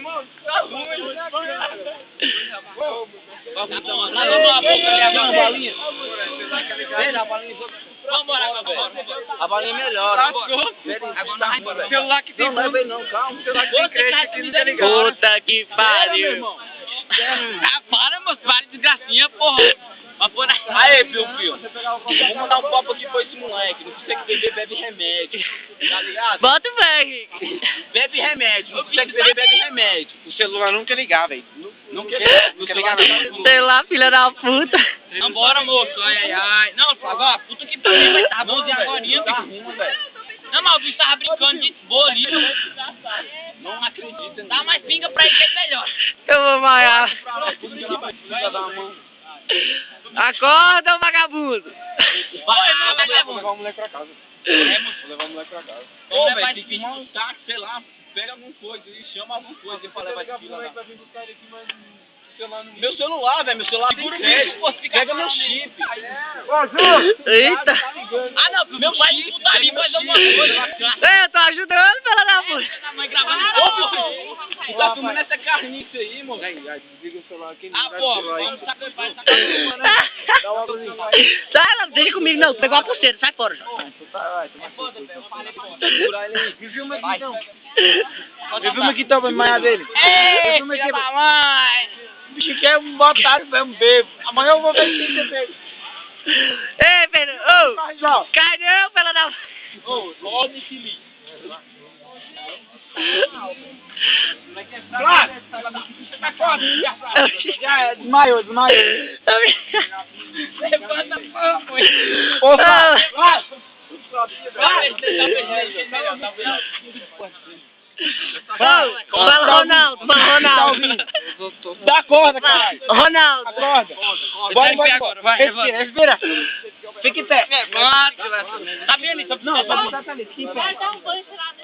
irmão. Tá ruim, Vambora, a balinha melhora. O celular que tem. Não leva aí não, calma. O celular que tem creche aqui não tá ligado. Puta que pariu. Para, moço, para de gracinha, porra. Aê, filho. Vamos mandar um papo aqui pra esse moleque. Não consegue beber, bebe remédio. Tá ligado? Bota o bag. Bebe remédio. Não consegue beber, bebe remédio. O celular não quer ligar, velho. Não quer ligar não. Sei lá, filha da puta. Vambora, moço. Ai. Não, agora, puta que pariu, vai estar bom de agora, velho. Não, mas o bicho tava brincando de bolinho. Não acredito. Dá mais pinga pra ele que é melhor. Eu vou malhar. Acorda, vagabundo. Vai, Vou vagabundo. levar o moleque pra casa. Vou Vou levar o moleque pra casa. Ô, velho, tem que arrumar um táxi, sei lá. Pega alguma coisa e chama alguma coisa. Eu falei, vai te vai vir buscar ele aqui, mas o celular não... Meu celular, velho, meu celular tem crédito. Pega meu chip. Ô, Ju! Eita. Ah, não, meu pai escuta ali, faz alguma coisa. Eu tô ajudando, filha da puta. A mãe gravando. Ô, filho, tu tá filmando essa carniça aí, moço. Desliga o celular aqui. Ah, pô, vamos sacrificar. Dá logo ali. Sai lá, não deixa comigo não. Pegou a pulseira, sai fora. Me filma aqui, então. Me filma aqui, então, pra desmaiar dele. Ei, filha da mãe. O bicho quer um botário mesmo, bebo. Amanhã eu vou ver quem você fez. Ei, Pedro. Ô, cai não, filha da... Ô, logo esse lixo. Claro! Já desmaiou. Levanta a mão, pô. Ô, Flávio! Vai, Fala, Ronaldo. Dá a corda, caralho! Ronaldo. Acorda! Bora. Respira! Fica em pé! Tá vendo isso? Não, tá ali, fica em pé. Vai dar um banho, tirar